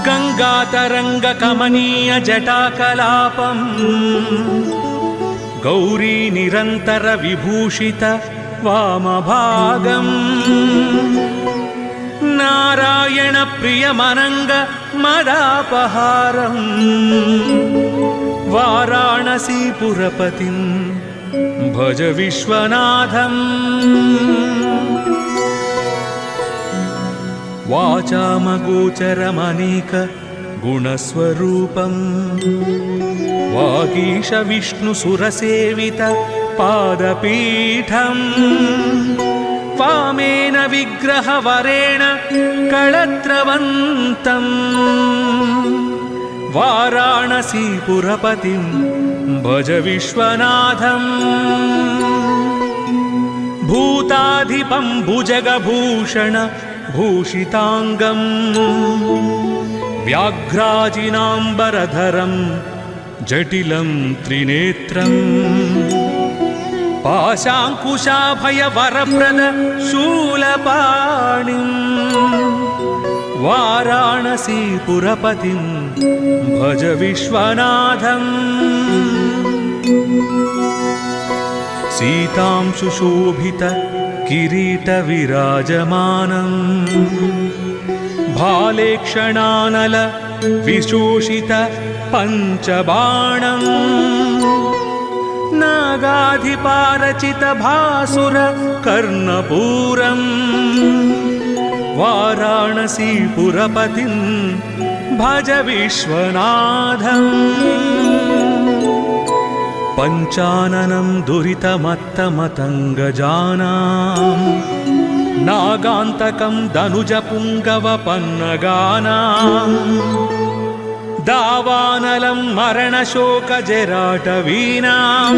गंगातरंगकमनीय जटाकलापं गौरी निरंतर विभूषित वामभागं नारायण प्रियमनंग मदापहारं वाराणसीपुरपतिं भज विश्वनाथम् वाचामगोचरमनेक गुणस्वरूपं वागीश विष्णुसुरसेवित पादपीठं वामेन विग्रहवरेण कळत्रवन्तं वाराणसीपुरपतिं भज विश्वनाथम् भूताधिपं भुजगभूषण भूषितांगं व्याघ्राजिनांबरधरं जटिलं त्रिनेत्रं पाशांकुशाभयवरप्रद शूलपाणिं वाराणसीपुरपतिं भज विश्वनाथम् सीतांशुशोभित किरीटविराजमानं भालेक्षणानल विशोषित पञ्चबाणं नागाधिपारचित भासुर कर्णपूरं वाराणसीपुरपतिं भज विश्वनाथम् पंचाननं दुरितमत्तमतङ्गजानां नागान्तकं दनुजपुङ्गवपन्नगानां दावानलं मरणशोकजराटवीनां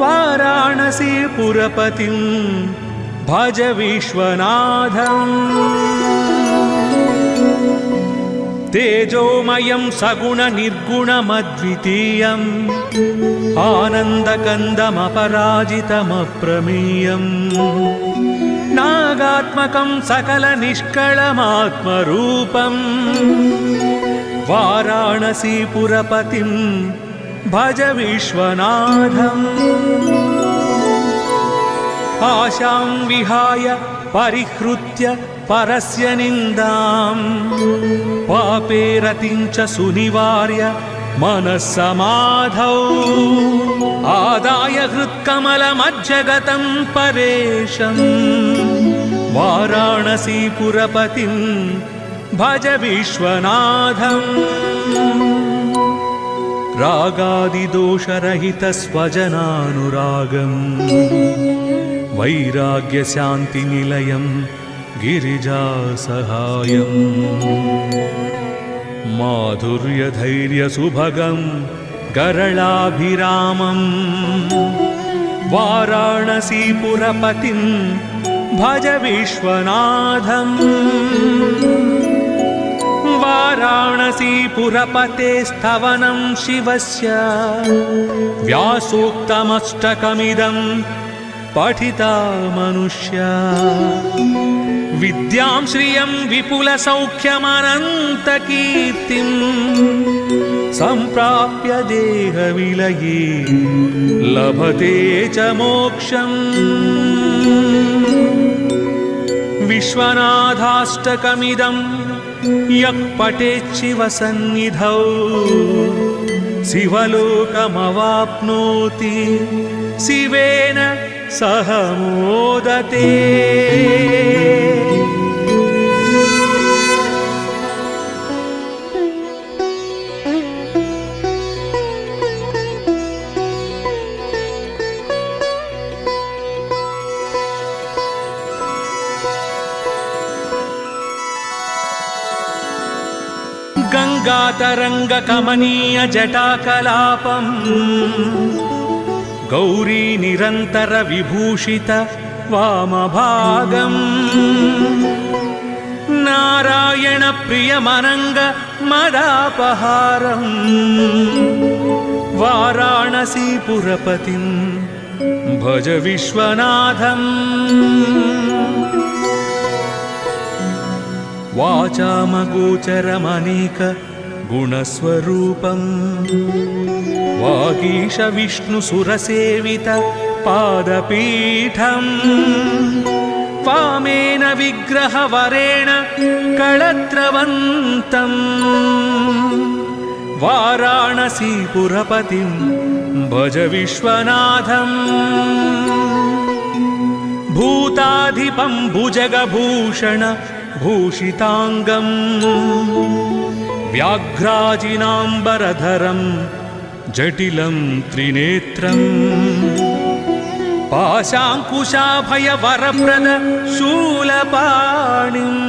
वाराणसीपुरपतिं भज विश्वनाथम् तेजोमयं सगुणनिर्गुणमद्वितीयम् आनन्दकन्दमपराजितमप्रमेयम् नागात्मकं सकलनिष्कळमात्मरूपं वाराणसीपुरपतिं भज विश्वनाथम् आशां विहाय परिहृत्य परस्य निन्दां पापे रतिं च सुनिवार्य मनस्समाधौ आदाय हृत्कमलमज्जगतं परेशं वाराणसीपुरपतिं भज विश्वनाथम् रागादिदोषरहितस्वजनानुरागम् वैराग्यशान्तिनिलयं गिरिजासहायम् माधुर्यधैर्यसुभगं गरलाभिरामं वाराणसीपुरपतिं भज विश्वनाथम् वाराणसीपुरपतेस्तवनं शिवस्य व्यासोक्तमष्टकमिदं पठिता मनुष्या विद्यां श्रियं विपुलसौख्यमनन्तकीर्तिं सम्प्राप्य देहविलये लभते च मोक्षम् विश्वनाथाष्टकमिदं यः पठेत् शिवसन्निधौ शिवलोकमवाप्नोति शिवेन सह मोदते। गंगातरंगकमनीय जटाकलापं गौरी निरंतर विभूषित वामभागं नारायण प्रियमनंग मदापहारं वाराणसीपुरपतिं भज विश्वनाथम् वाचामगोचरमनेक गुणस्वरूपम् वागीश विष्णुसुरसेवित पादपीठम् वामेन विग्रहवरेण कळत्रवन्तम् वाराणसीपुरपतिं भज विश्वनाथम् भूताधिपं भुजगभूषण भूषिताङ्गम् व्याघ्राजिनाम्बरधरं जटिलं त्रिनेत्रम् पाशाङ्कुशाभयवरप्रद शूलपाणिम्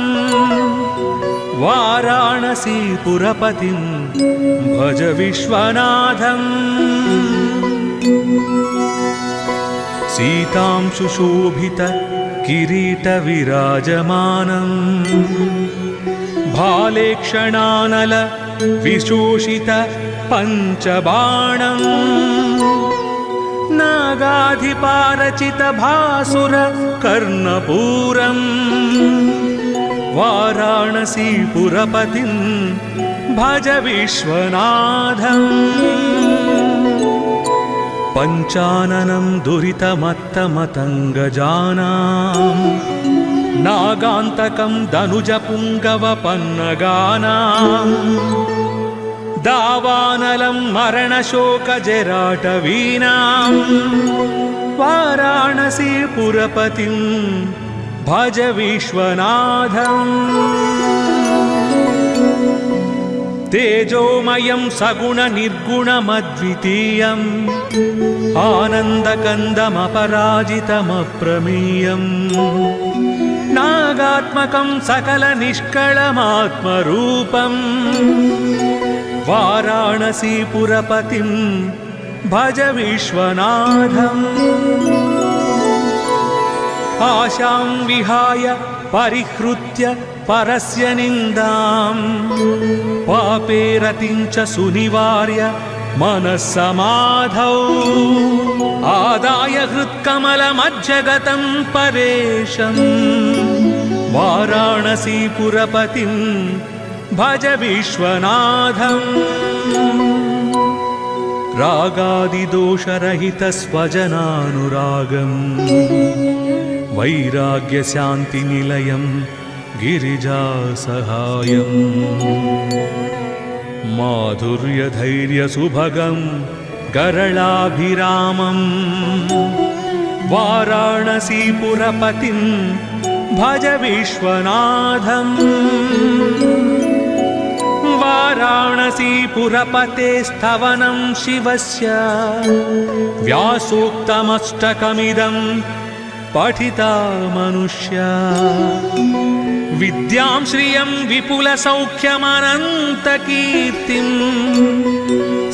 वाराणसीपुरपतिं भज विश्वनाथम् सीतांशुशोभित किरीटविराजमानम् भालेक्षणानल विशोषित पञ्चबाणम् नागाधिपारचित भासुर कर्णपूरम् वाराणसीपुरपतिं भज विश्वनाथम् पञ्चाननं दुरितमत्तमतङ्गजानां नागान्तकं दनुजपुङ्गवपन्नगानां दावानलं मरणशोकजराटवीनां वाराणसीपुरपतिं भज विश्वनाथम् तेजोमयं सगुणनिर्गुणमद्वितीयम् आनन्दकन्दमपराजितमप्रमेयम् नागात्मकं सकलनिष्कळमात्मरूपम् वाराणसीपुरपतिं भज विश्वनाथम् आशां विहाय परिहृत्य परस्य निन्दां पापे रतिं च सुनिवार्य मनस्समाधौ आदाय हृत्कमलमज्जगतं परेशं वाराणसीपुरपतिं भज विश्वनाथम् रागादिदोषरहितस्वजनानुरागम् वैराग्यशान्तिनिलयं गिरिजासहायम् माधुर्यधैर्यसुभगं गरलाभिरामं वाराणसीपुरपतिं भज विश्वनाथम् वाराणसीपुरपते स्तवनं शिवस्य व्यासोक्तमष्टकमिदं पठिता मनुष्या विद्यां श्रियं विपुलसौख्यमनन्तकीर्तिं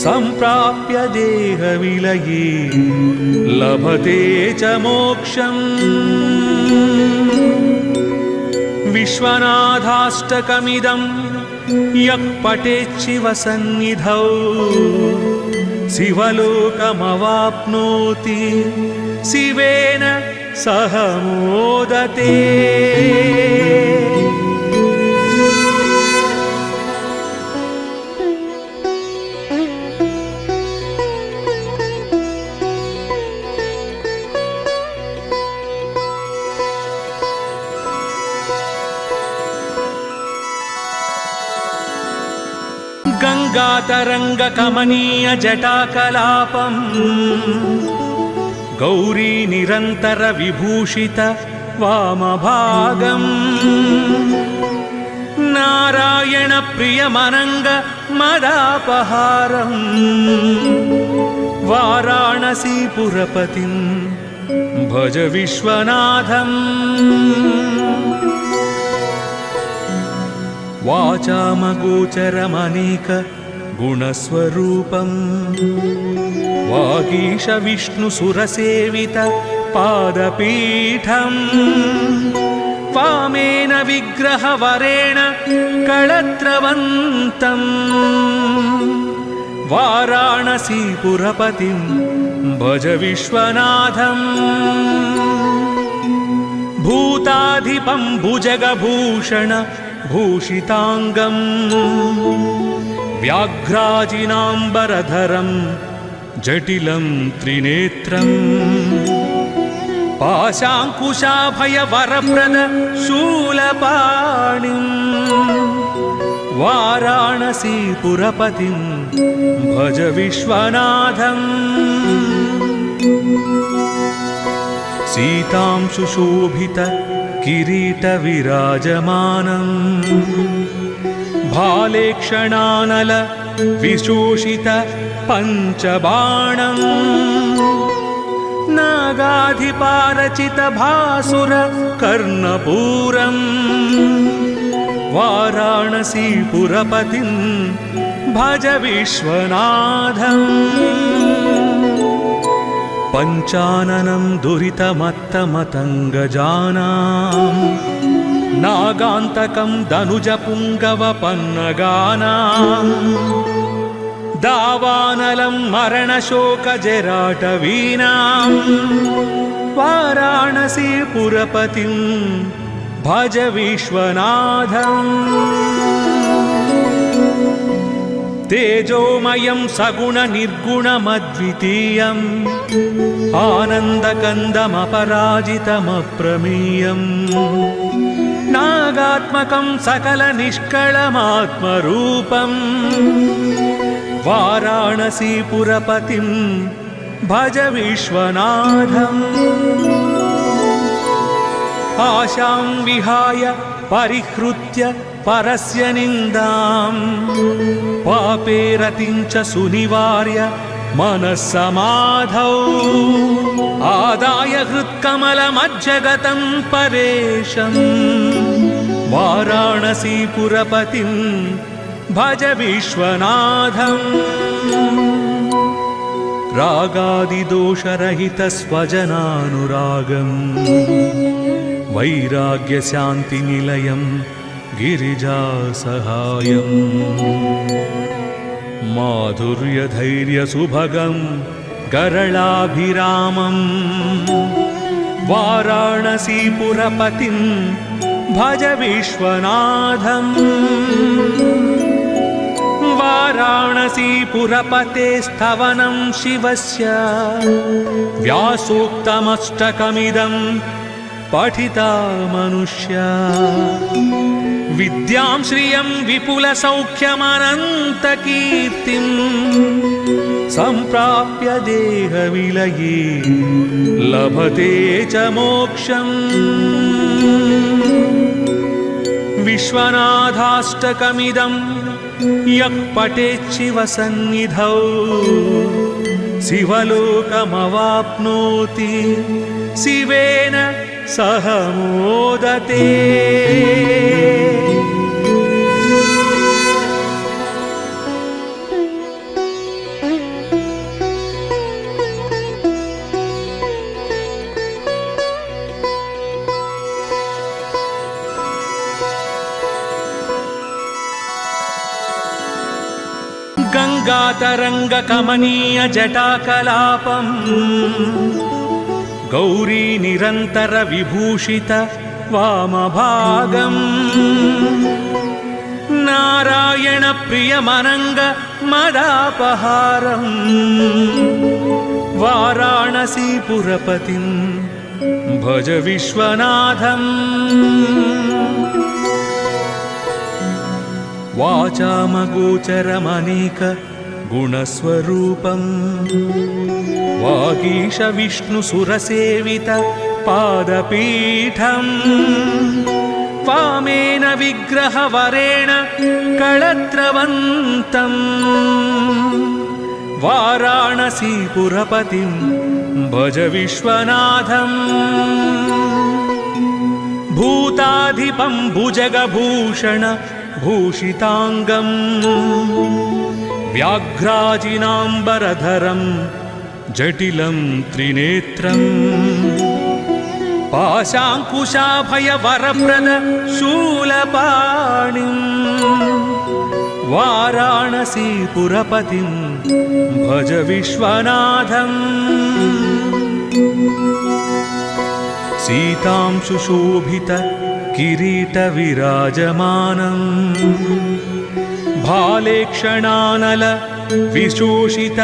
सम्प्राप्य देहविलये लभते च मोक्षम् विश्वनाथाष्टकमिदं यः पठेच्छिवसन्निधौ शिवलोकमवाप्नोति शिवेन सह मोदते। गंगातरंगकमनीय जटाकलापम् गौरी निरंतर विभूषित वामभागम् नारायण प्रियमनंग मदापहारम् वाराणसीपुरपतिं भज विश्वनाथम् वाचामगोचरमनेक गुणस्वरूपम् वागीश विष्णुसुरसेवित पादपीठम् वामेन विग्रहवरेण कळत्रवन्तम् वाराणसीपुरपतिं भज विश्वनाथम् भूताधिपं भुजगभूषण भूषिताङ्गं व्याघ्राजिनाम्बरधरं जटिलं त्रिनेत्रम् पाशाङ्कुशाभयवरप्रद शूलपाणिं वाराणसीपुरपतिं भज विश्वनाथम् सीतांशुशोभित किरीटविराजमानम् भालेक्षणानल विशोषित पञ्चबाणम् नागाधिपारचित भासुर कर्णपूरम् वाराणसीपुरपतिं भज विश्वनाथम् पञ्चाननं दुरितमत्तमतङ्गजानां नागान्तकं दनुजपुङ्गवपन्नगानां दावानलं मरणशोकजराटवीनां वाराणसीपुरपतिं भज विश्वनाथम् तेजोमयं सगुणनिर्गुणमद्वितीयम् आनन्दकन्दमपराजितमप्रमेयम् नागात्मकं सकलनिष्कळमात्मरूपम् वाराणसीपुरपतिं भज विश्वनाथम् आशां विहाय परिहृत्य परस्य निन्दां पापे रतिं च सुनिवार्य मनस्समाधौ आदाय हृत्कमलमज्जगतं परेशं वाराणसीपुरपतिं भज विश्वनाथम् रागादिदोषरहितस्वजनानुरागम् वैराग्यशान्तिनिलयं गिरिजासहायम् माधुर्यधैर्यसुभगं गरलाभिरामं वाराणसीपुरपतिं भज विश्वनाथम् वाराणसीपुरपतेस्तवनं शिवस्य व्यासोक्तमष्टकमिदं पठिता मनुष्या विद्यां श्रियं विपुलसौख्यमनन्तकीर्तिं सम्प्राप्य देहविलये लभते च मोक्षम् विश्वनाथाष्टकमिदं यः पठेच्छिवसन्निधौ शिवलोकमवाप्नोति शिवेन सह मोदते। गङ्गातरङ्गकमनीय जटाकलापम् गौरी निरन्तर विभूषित वामभागम् नारायण प्रियमनङ्ग मदापहारम् वाराणसीपुरपतिं भज विश्वनाथम् वाचामगोचरमनेक गुणस्वरूपम् वागीश विष्णुसुरसेवित पादपीठम् वामेन विग्रहवरेण कळत्रवन्तम् वाराणसीपुरपतिं भज विश्वनाथम् भूताधिपं भुजगभूषण भूषिताङ्गम् व्याघ्राजिनाम्बरधरं जटिलं त्रिनेत्रम् पाशाङ्कुशाभयवरप्रद शूलपाणिम् वाराणसीपुरपतिं भज विश्वनाथम् सीतां सुशोभित किरीटविराजमानम् भालेक्षणानल विशोषित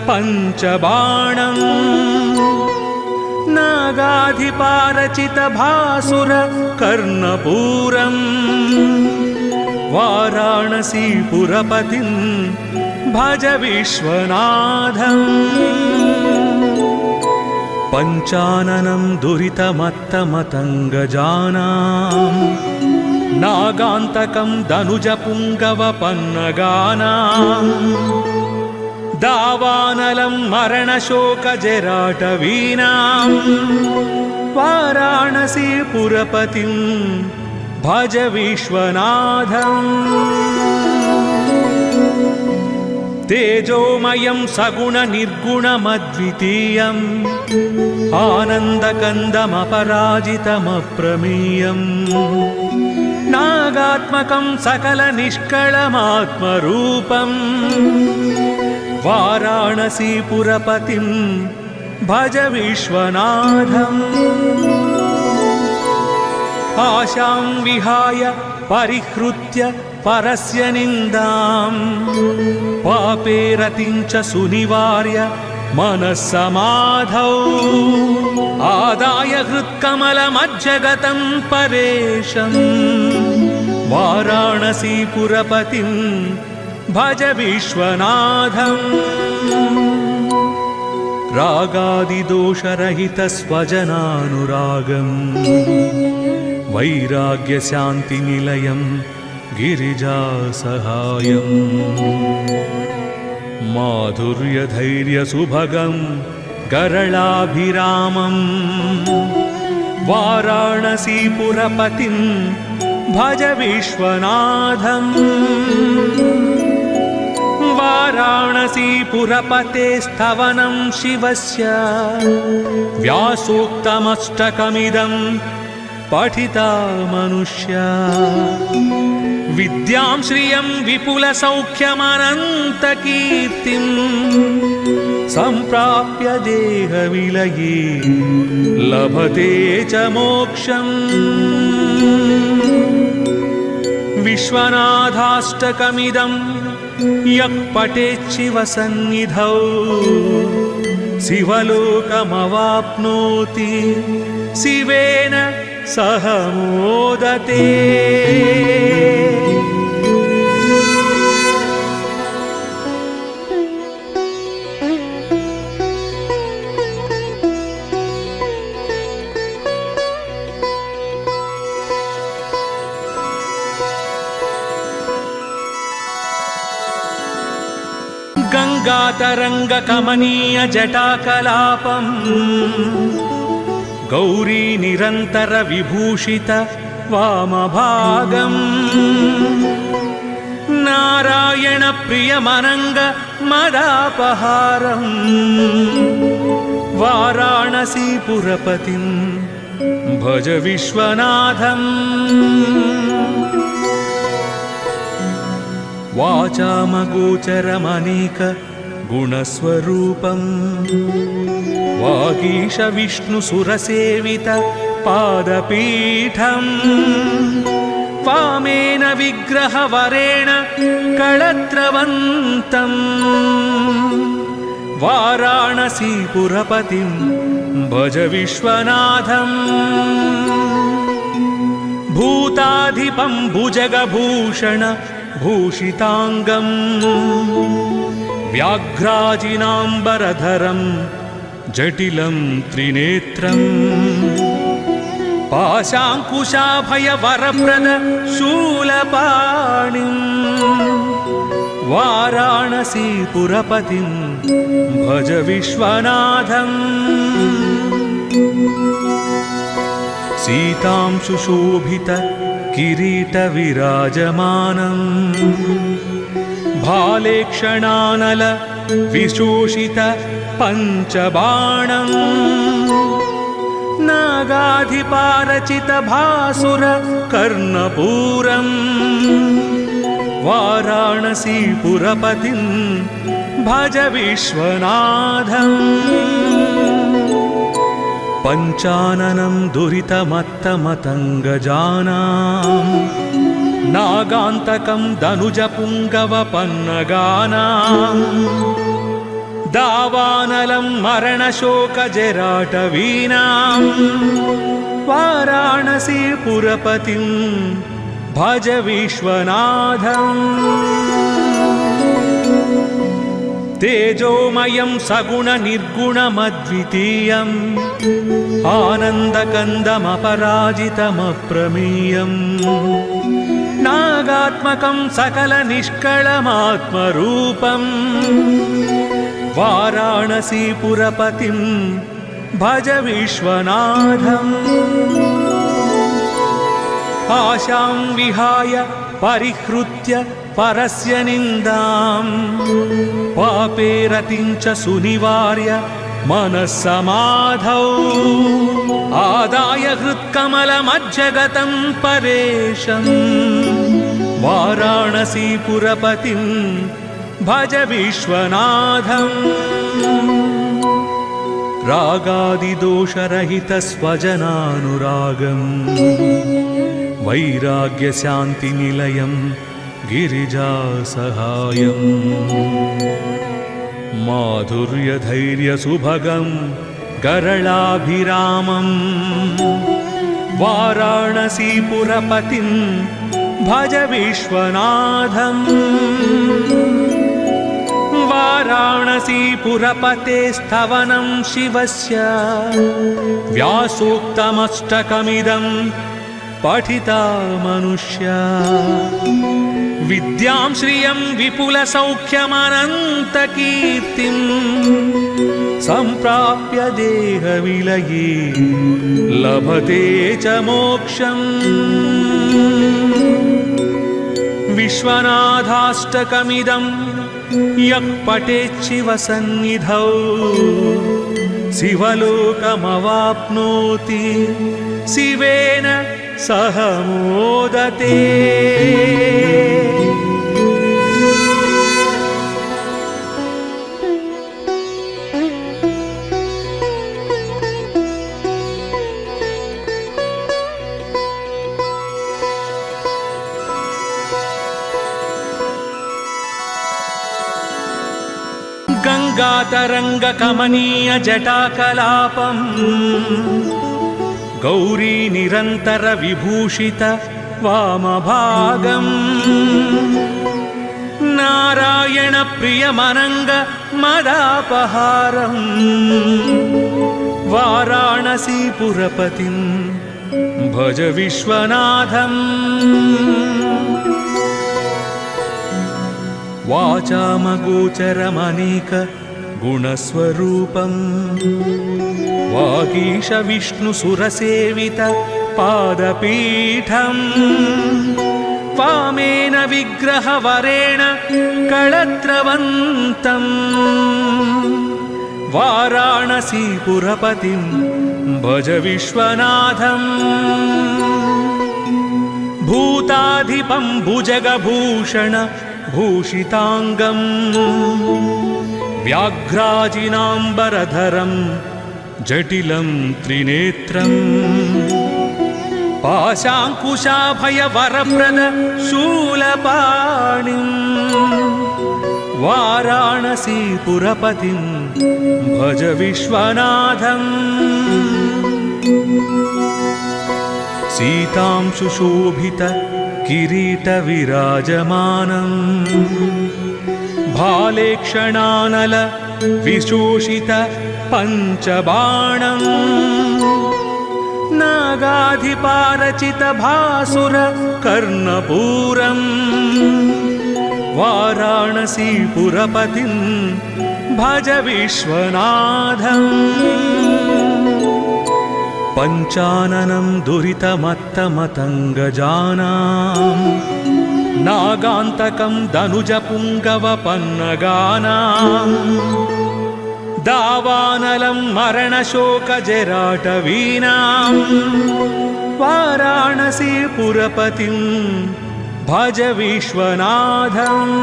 पञ्चबाणम् नागाधिपारचित भासुर कर्णपूरम् वाराणसीपुरपतिं भज विश्वनाथम् पञ्चाननं दुरितमत्तमतङ्गजानां नागान्तकं धनुजपुङ्गवपन्नगानां दावानलं मरणशोकजराटवीनां वाराणसीपुरपतिं भज विश्वनाथम् तेजोमयं सगुणनिर्गुणमद्वितीयम् आनन्दकन्दमपराजितमप्रमेयम् नागात्मकं सकलनिष्कळमात्मरूपम् वाराणसीपुरपतिं भज विश्वनाथम् आशां विहाय परिहृत्य परस्य निन्दां पापे रतिं च सुनिवार्य मनस्समाधौ आदाय हृत्कमलमज्जगतं परेशं वाराणसीपुरपतिं भज विश्वनाथम् रागादिदोषरहितस्वजनानुरागम् वैराग्यशान्तिनिलयं गिरिजासहायम् माधुर्यधैर्यसुभगं गरलाभिरामं वाराणसीपुरपतिं भज विश्वनाथम् वाराणसीपुरपतेस्तवनं शिवस्य व्यासोक्तमष्टकमिदं पठिता मनुष्या विद्यां श्रियं विपुलसौख्यमनन्तकीर्तिं सम्प्राप्य देहविलये लभते च मोक्षम् विश्वनाथाष्टकमिदं यः पठेच्छिवसन्निधौ शिवलोकमवाप्नोति शिवेन सह मोदते। गंगातरंगकमनीय जटाकलापम् गौरी निरंतर विभूषित वामभागम् नारायण प्रियमनंग मदापहारम् वाराणसीपुरपतिं भज विश्वनाथम् वाचामगोचरमनेक गुणस्वरूपम् वागीश विष्णुसुरसेवित पादपीठम् वामेन विग्रहवरेण कळत्रवन्तम् वाराणसीपुरपतिं भज विश्वनाथम् भूताधिपं भुजगभूषण भूषितांगम् व्याघ्राजिनांबरधरं जटिलं त्रिनेत्रम् पाशांकुशाभयवरप्रद शूलपाणिम् वाराणसीपुरपतिं भज विश्वनाथम् सीतां सुशोभित किरीटविराजमानम् भालेक्षणानल विशोषित पञ्चबाणम् नागाधिपारचित भासुर कर्णपूरम् वाराणसीपुरपतिं भज विश्वनाथम् पञ्चाननं दुरितमत्तमतङ्गजानां नागान्तकं दनुजपुङ्गवपन्नगानां दावानलं मरणशोकजराटवीनां वाराणसीपुरपतिं भज विश्वनाथम् तेजोमयं सगुणनिर्गुणमद्वितीयम् आनन्दकन्दमपराजितमप्रमेयम् नागात्मकं सकलनिष्कळमात्मरूपम् वाराणसीपुरपतिं भज विश्वनाथम् आशां विहाय परिहृत्य परस्य निन्दां पापे रतिं च सुनिवार्य मनस्समाधौ आदाय हृत्कमलमज्जगतं परेशं वाराणसीपुरपतिं भज विश्वनाथम् रागादिदोषरहितस्वजनानुरागम् वैराग्यशान्तिनिलयं गिरिजासहायम् माधुर्यधैर्यसुभगं गरलाभिरामं वाराणसीपुरपतिं भज विश्वनाथम् वाराणसीपुरपते स्तवनं शिवस्य व्यासोक्तमष्टकमिदं पठिता मनुष्या विद्यां श्रियं विपुलसौख्यमनन्तकीर्तिं सम्प्राप्य देहविलये लभते च मोक्षम् विश्वनाथाष्टकमिदं यः पठेत् शिवसन्निधौ शिवलोकमवाप्नोति शिवेन सह मोदते। गङ्गातरङ्गकमनीय जटाकलापम् गौरी निरन्तर विभूषित वामभागम् नारायण प्रियमनङ्ग मदापहारम् वाराणसीपुरपतिं भज विश्वनाथम् वाचामगोचरमनेक गुणस्वरूपम् वागीश विष्णुसुरसेवित पादपीठम् वामेन विग्रहवरेण कळत्रवन्तम् वाराणसीपुरपतिं भज विश्वनाथम् भूताधिपं भुजगभूषण भूषिताङ्गम् व्याघ्राजिनाम्बरधरं जटिलं त्रिनेत्रम् पाशाङ्कुशाभयवरप्रद शूलपाणिम् वाराणसीपुरपतिं भज विश्वनाथम् सीतां सुशोभित किरीटविराजमानम् भालेक्षणानल विशोषित पञ्चबाणम् नागाधिपारचित भासुर कर्णपूरम् वाराणसीपुरपतिं भज विश्वनाथम् पञ्चाननं दुरितमत्तमतङ्गजानां नागान्तकं दनुजपुङ्गवपन्नगानां दावानलं मरणशोकजराटवीनां वाराणसीपुरपतिं भज विश्वनाथम्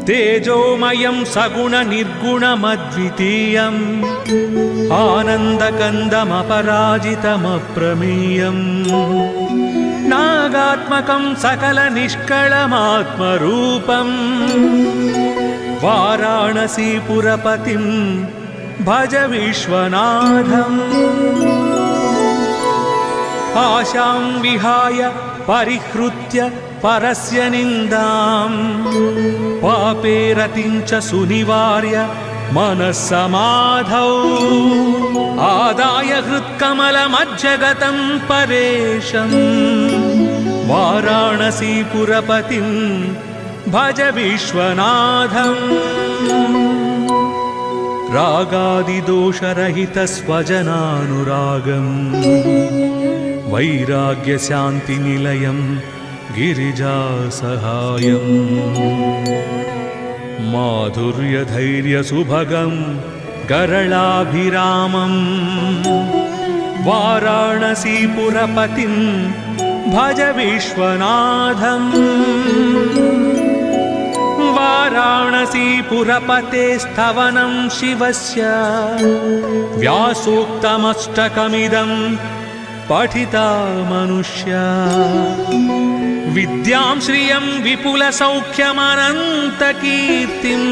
तेजोमयं सगुणनिर्गुणमद्वितीयम् आनन्दकन्दमपराजितमप्रमेयम् नागात्मकं सकलनिष्कळमात्मरूपम् वाराणसीपुरपतिं भज विश्वनाथम् आशां विहाय परिहृत्य परस्य निन्दाम् पापे रतिं च सुनिवार्य मनस्समाधौ आदाय हृत्कमलमज्जगतं परेशम् वाराणसीपुरपतिं भज विश्वनाथम् रागादिदोषरहितस्वजनानुरागम् वैराग्यशान्तिनिलयं गिरिजासहायम् माधुर्यधैर्यसुभगं गरलाभिरामम् वाराणसीपुरपतिं भज विश्वनाथम् वाराणसीपुरपते स्तवनं शिवस्य व्यासोक्तमष्टकमिदं पठिता मनुष्या विद्यां श्रियं विपुलसौख्यमनन्तकीर्तिं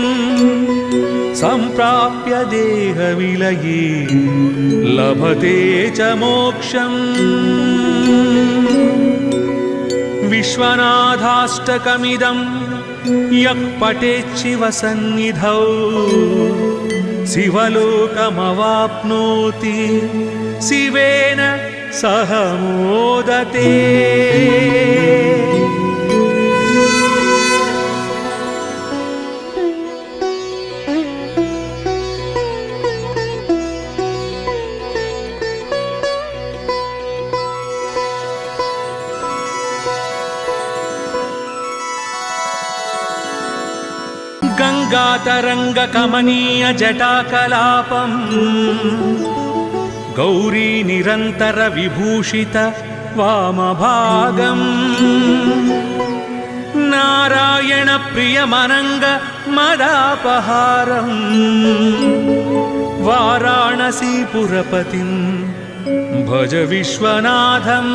सम्प्राप्य देहविलये लभते च मोक्षम् विश्वनाथाष्टकमिदं यः पठेच्छिवसन्निधौ शिवलोकमवाप्नोति शिवेन सह मोदते। गंगातरंगकमनीय जटाकलापम् गौरी निरंतर विभूषित वामभागम् नारायण प्रियमनंग मदापहारम् वाराणसीपुरपतिं भज विश्वनाथम्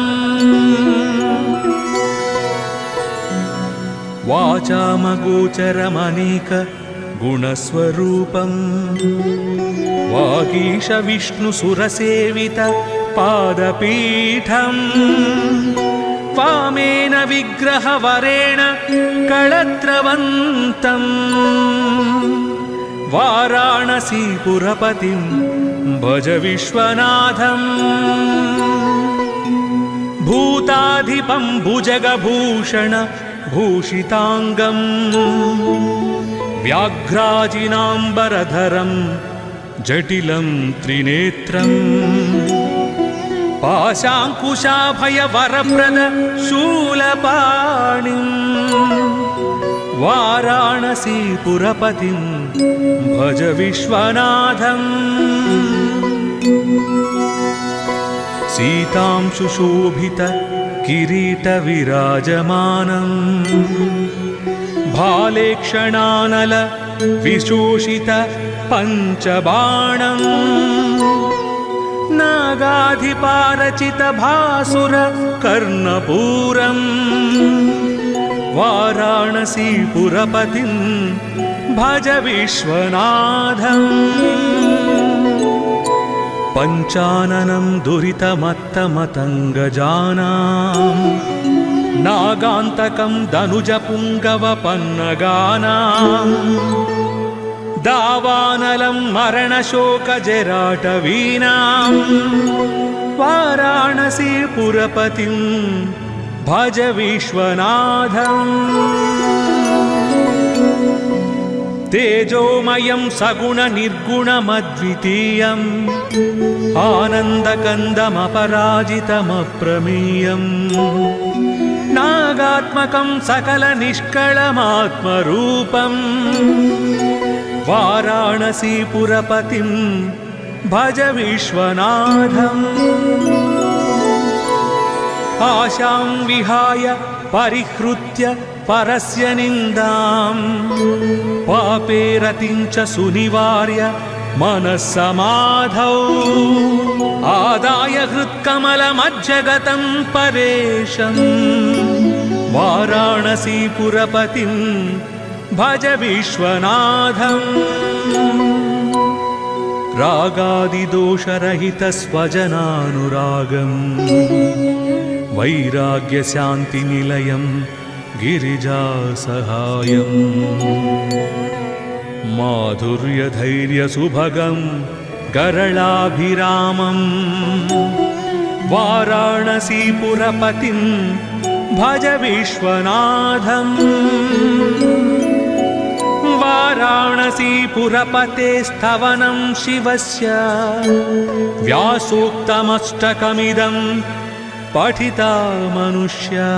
वाचामगोचरमनेक गुणस्वरूपम् वागीश विष्णुसुरसेवित पादपीठम् वामेन विग्रहवरेण कळत्रवन्तम् वाराणसीपुरपतिं भज विश्वनाथम् भूताधिपं भुजगभूषण भूषितांगम् व्याघ्राजिनांबरधरं जटिलं त्रिनेत्रम् पाशांकुशाभयवरप्रद शूलपाणिम् वाराणसीपुरपतिं भज विश्वनाथम् सीतां सुशोभित किरीटविराजमानम् भालेक्षणानल विशोषित पञ्चबाणम् नागाधिपारचित भासुर कर्णपूरम् वाराणसीपुरपतिं भज विश्वनाथम् पञ्चाननं दुरितमत्तमतङ्गजानां नागान्तकं दनुजपुङ्गवपन्नगानां दावानलं मरणशोकजराटवीनां वाराणसीपुरपतिं भज विश्वनाथम् तेजोमयं सगुणनिर्गुणमद्वितीयम् आनन्दकन्दमपराजितमप्रमेयम् नागात्मकं सकलनिष्कळमात्मरूपम् वाराणसीपुरपतिं भज विश्वनाथम् आशां विहाय परिहृत्य परस्य निन्दां पापे रतिं च सुनिवार्य मनः समाधौ आदाय हृत्कमलमज्जगतं परेशम् वाराणसीपुरपतिं भज विश्वनाथम् रागादिदोषरहितस्वजनानुरागम् वैराग्यशान्तिनिलयं गिरिजासहायम् माधुर्यधैर्यसुभगं गरलाभिरामं वाराणसीपुरपतिं भज विश्वनाथम् वाराणसीपुरपते स्तवनं शिवस्य व्यासोक्तमष्टकमिदं पठिता मनुष्या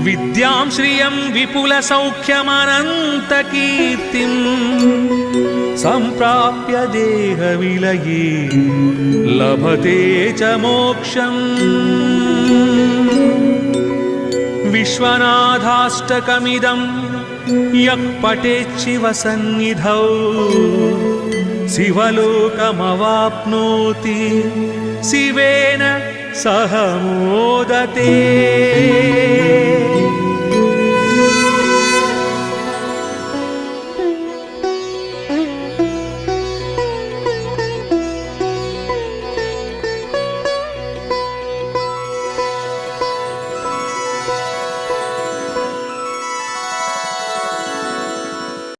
विद्यां श्रियं विपुलसौख्यमनन्तकीर्तिं सम्प्राप्य देहविलये लभते च मोक्षम् विश्वनाथाष्टकमिदं यः पठेच्छिवसन्निधौ शिवलोकमवाप्नोति शिवेन सह मोदते।